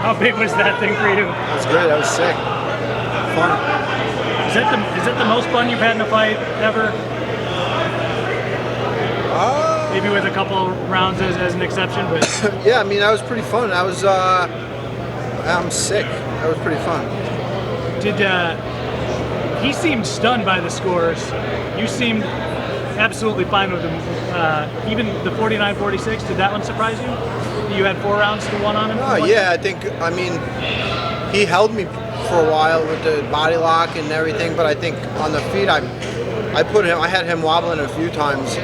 How big was that thing for you? That was good. That was sick. Fun. Is that the most fun you've had in a fight ever? Maybe with a couple rounds as an exception, but yeah, I mean that was pretty fun. I'm sick. That was pretty fun. He seemed stunned by the scores. You seemed absolutely fine with him. Even the 49-46, did that one surprise you? You had 4 rounds to 1 on him? Oh yeah, I mean, he held me for a while with the body lock and everything, but I think on the feet, I had him wobbling a few times.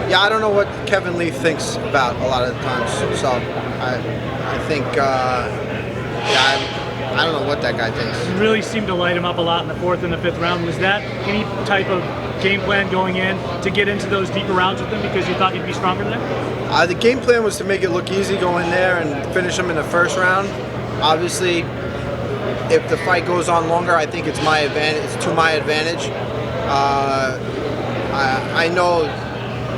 Yeah, I don't know what Kevin Lee thinks about a lot of the times. So I think, I don't know what that guy thinks. You really seemed to light him up a lot in the 4th and the 5th round. Was that any type of game plan going in to get into those deeper rounds with him because you thought you'd be stronger there? The game plan was to make it look easy, go in there and finish him in the 1st round. Obviously, if the fight goes on longer, I think it's my advantage. It's to my advantage.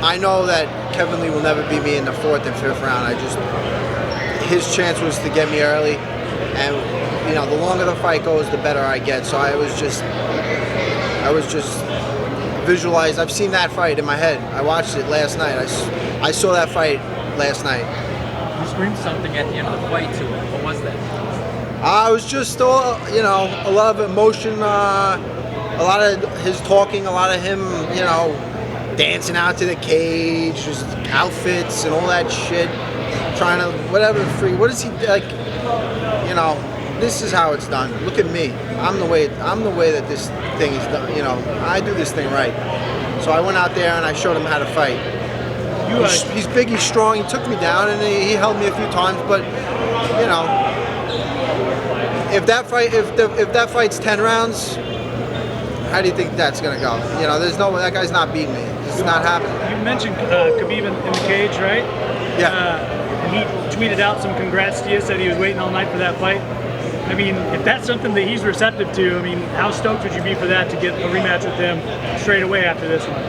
I know that Kevin Lee will never beat me in the 4th and 5th round. His chance was to get me early, and you know, the longer the fight goes, the better I get. So I was just visualized. I've seen that fight in my head. I watched it last night. I saw that fight last night. You screamed something at the end of the fight to him. What was that? I was just, a lot of emotion, a lot of his talking, a lot of him, dancing out to the cage, just outfits and all that shit, trying to, whatever, free. What is he, like, this is how it's done. Look at me. I'm the way that this thing is done, I do this thing right. So I went out there and I showed him how to fight. He's big, he's strong, he took me down and he held me a few times, but, if that fight's 10 rounns, how do you think that's gonna go? That guy's not beating me. It's not happening. You mentioned Khabib in the cage, right? Yeah. And he tweeted out some congrats to you, said he was waiting all night for that fight. I mean, if that's something that he's receptive to, I mean, how stoked would you be for that, to get a rematch with him straight away after this one?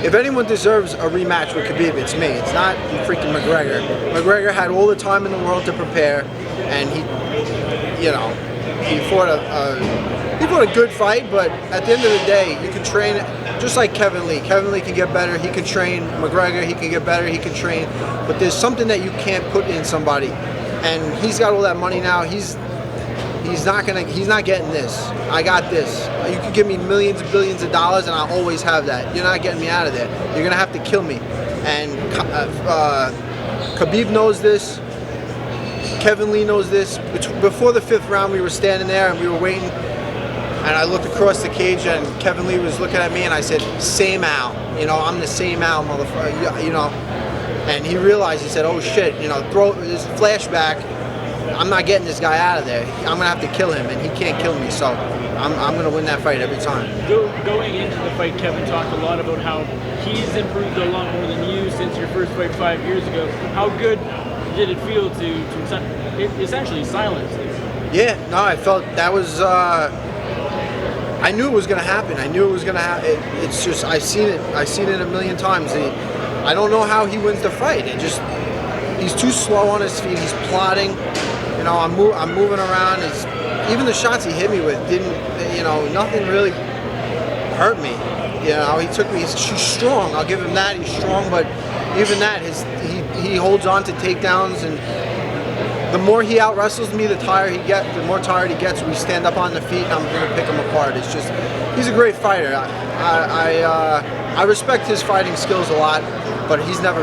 If anyone deserves a rematch with Khabib, it's me. It's not freaking McGregor. McGregor had all the time in the world to prepare, and he fought a good fight. But at the end of the day, you can train just like Kevin Lee. Kevin Lee can get better. He can train. McGregor, he can get better. He can train. But there's something that you can't put in somebody, and he's got all that money now. He's not getting this. I got this. You could give me millions and billions of dollars and I'll always have that. You're not getting me out of there. You're gonna have to kill me. And Khabib knows this. Kevin Lee knows this. Before the 5th round, we were standing there and we were waiting. And I looked across the cage and Kevin Lee was looking at me and I said, "Same Al. I'm the same Al, motherfucker." And he realized, he said, "Oh shit, throw this flashback. I'm not getting this guy out of there. I'm gonna have to kill him, and he can't kill me. So I'm gonna win that fight every time." Going into the fight, Kevin talked a lot about how he's improved a lot more than you since your first fight 5 years ago. How good did it feel to essentially silence him? Yeah, no, I felt that was. I knew it was gonna happen. I knew it was gonna happen. It's just I've seen it a million times. I don't know how he wins the fight. He's too slow on his feet. He's plotting. I'm moving around. Even the shots he hit me with didn't, nothing really hurt me. He took me. He's strong. I'll give him that. He's strong, but even that, he holds on to takedowns, and the more he out wrestles me, the more tired he gets. We stand up on the feet, and I'm gonna pick him apart. It's just, he's a great fighter. I respect his fighting skills a lot, but he's never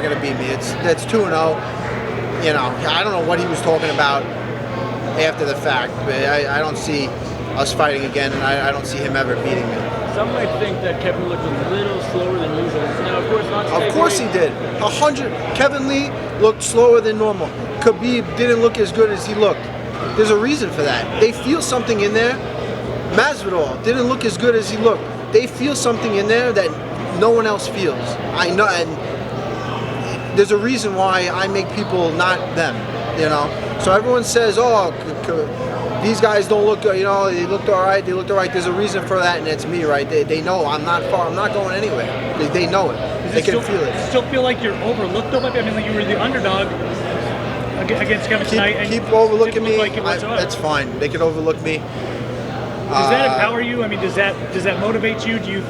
gonna beat me. That's 2-0. I don't know what he was talking about after the fact, but I don't see us fighting again, and I don't see him ever beating me. Some might think that Kevin looked a little slower than usual. Now, of course, not. Of course he did. 100. Kevin Lee looked slower than normal. Khabib didn't look as good as he looked. There's a reason for that. They feel something in there. Masvidal didn't look as good as he looked. They feel something in there that no one else feels. I know, and there's a reason why I make people not them, So everyone says, "Oh, these guys don't look good, they looked all right, There's a reason for that, and it's me, right? They know I'm not far, I'm not going anywhere. They know it. They can feel it. Still feel like you're overlooked though? I mean, like you were the underdog against Kevin tonight. And keep overlooking didn't me. look like it whatsoever. That's fine. They can overlook me. Does that empower you? I mean, does that motivate you? Do you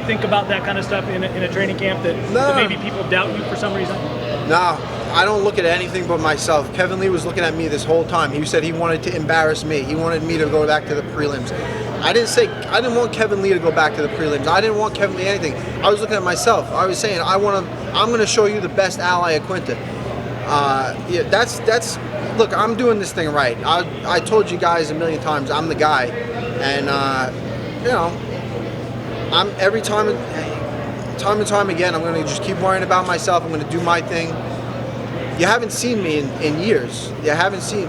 think about that kind of stuff in a training camp that maybe people doubt you for some reason? No, I don't look at anything but myself. Kevin Lee was looking at me this whole time. He said he wanted to embarrass me. He wanted me to go back to the prelims. I didn't want Kevin Lee to go back to the prelims. I didn't want Kevin Lee anything. I was looking at myself. I was saying I'm going to show you the best ally Iaquinta. Yeah, that's. Look, I'm doing this thing right. I told you guys a million times I'm the guy, and you know, I'm every time and time again. I'm going to just keep worrying about myself. I'm going to do my thing. You haven't seen me in years. You haven't seen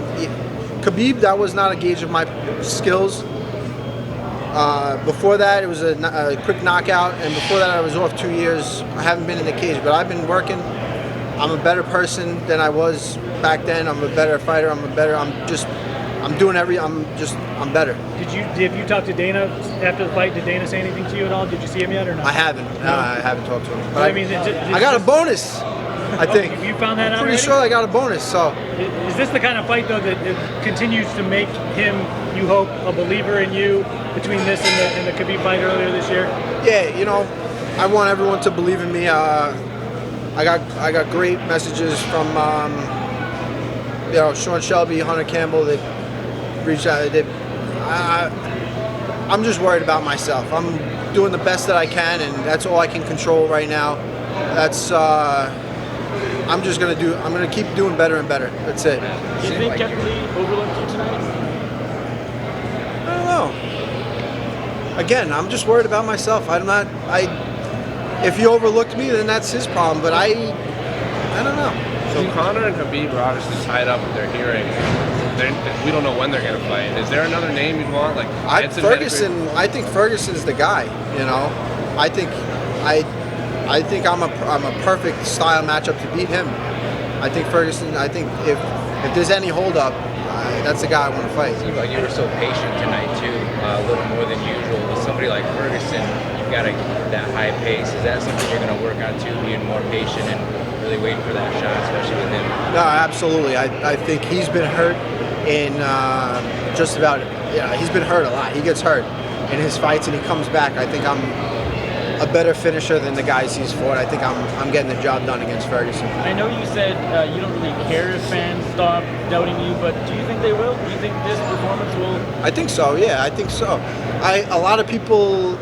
Khabib. That was not a gauge of my skills. Before that, it was a quick knockout, and before that, I was off 2 years. I haven't been in the cage, but I've been working. I'm a better person than I was back then. I'm a better fighter. I'm better. I'm better. Have you talked to Dana after the fight? Did Dana say anything to you at all? Did you see him yet or not? I haven't. No, I haven't talked to him. But I mean, I got a bonus. I think. You found that out? I'm pretty sure I got a bonus. So. Is this the kind of fight though that continues to make him, you hope, a believer in you between this and the Khabib fight earlier this year? Yeah, you know, I want everyone to believe in me. I got great messages from you know, Sean Shelby, Hunter Campbell that reached out. I'm just worried about myself. I'm doing the best that I can, and that's all I can control right now. That's I'm gonna keep doing better and better. That's it. Do you think Kevin Lee overlooked you tonight? I don't know. Again, I'm just worried about myself. If he overlooked me, then that's his problem. But I don't know. So Conor and Khabib are obviously tied up with their hearing. We don't know when they're going to fight. Is there another name you'd want? Like Ferguson. I think Ferguson's the guy. You know, I think I'm a perfect style matchup to beat him. I think Ferguson. I think if there's any holdup, that's the guy I want to fight. It seemed like you were so patient tonight too, a little more than usual. With somebody like Ferguson, you've got to keep that high pace. Is that something you're going to work on too, being more patient and really waiting for that shot, especially with him? No, absolutely. I think he's been hurt in just about. Yeah, he's been hurt a lot. He gets hurt in his fights, and he comes back. I think I'm a better finisher than the guys he's fought. I think I'm getting the job done against Ferguson. I know you said you don't really care if fans stop doubting you, but do you think they will? Do you think this performance will? I think so. Yeah, I think so. A lot of people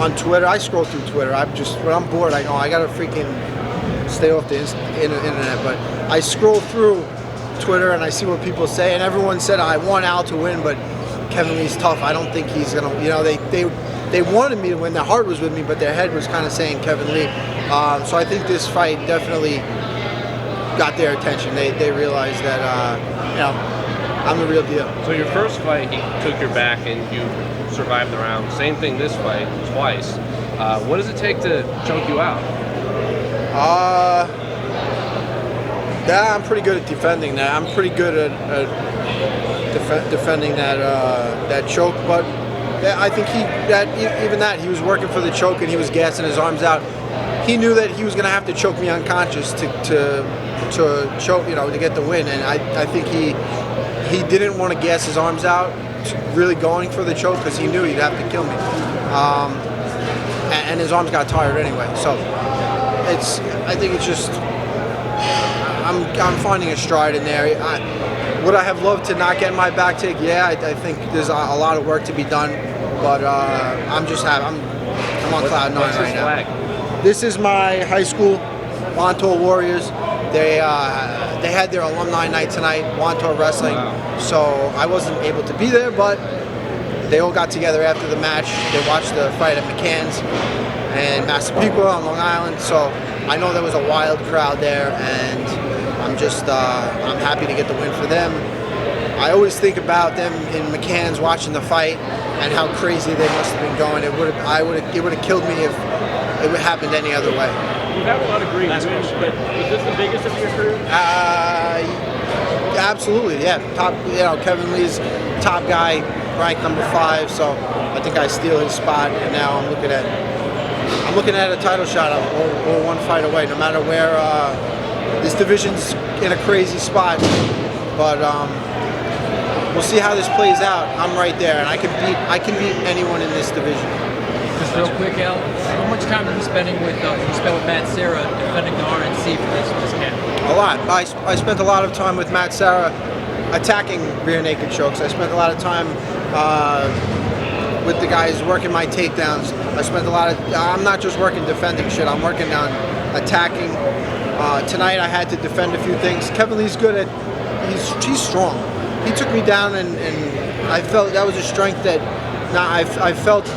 on Twitter. I scroll through Twitter. When I'm bored, I gotta freaking stay off the internet. But I scroll through Twitter and I see what people say, and everyone said I want Al to win, but Kevin Lee's tough. I don't think he's gonna. You know, they wanted me to win. Their heart was with me, but their head was kind of saying Kevin Lee. So I think this fight definitely got their attention. They realized that you know, I'm the real deal. So your first fight, he took your back and you survived the round. Same thing this fight, twice. What does it take to choke you out? Yeah, I'm pretty good at defending that. I'm pretty good at defending that choke, but I think he was working for the choke and he was gassing his arms out. He knew that he was going to have to choke me unconscious to choke, you know, to get the win, and I think he didn't want to gas his arms out, really going for the choke because he knew he'd have to kill me, and his arms got tired anyway. So I think it's just I'm finding a stride in there. Would I have loved to not get my back take? Yeah, I think there's a lot of work to be done, but I'm just happy. I'm on cloud nine right now. Flag? This is my high school, Wantor Warriors. They had their alumni night tonight, Wantor Wrestling. Wow. So I wasn't able to be there, but they all got together after the match. They watched the fight at McCann's and Massapequa on Long Island. So I know there was a wild crowd there, and I'm happy to get the win for them. I always think about them in McCann's watching the fight and how crazy they must have been going. It would have killed me if it would happened any other way. You've had a lot of great wins, but was this the biggest of your career? Absolutely, yeah. Top, you know, Kevin Lee's top guy, ranked number 5. So I think I steal his spot, and now I'm looking at a title shot. I'm one fight away. No matter where this division's in a crazy spot, but we'll see how this plays out. I'm right there, and I can beat anyone in this division. Just real quick, Al, how much time are you spending with Matt Serra defending the RNC for this camp? A lot. I spent a lot of time with Matt Serra attacking rear naked chokes. I spent a lot of time with the guys working my takedowns. I spent a lot of. I'm not just working defending shit. I'm working on attacking. Tonight I had to defend a few things. Kevin Lee's good at. He's strong. He took me down, and I felt that was a strength that I felt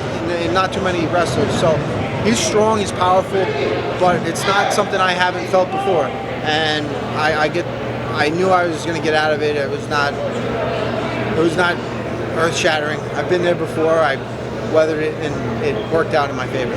in not too many wrestlers. So he's strong. He's powerful, but it's not something I haven't felt before. And I knew I was going to get out of it. It was not earth-shattering. I've been there before. I weathered it, and it worked out in my favor.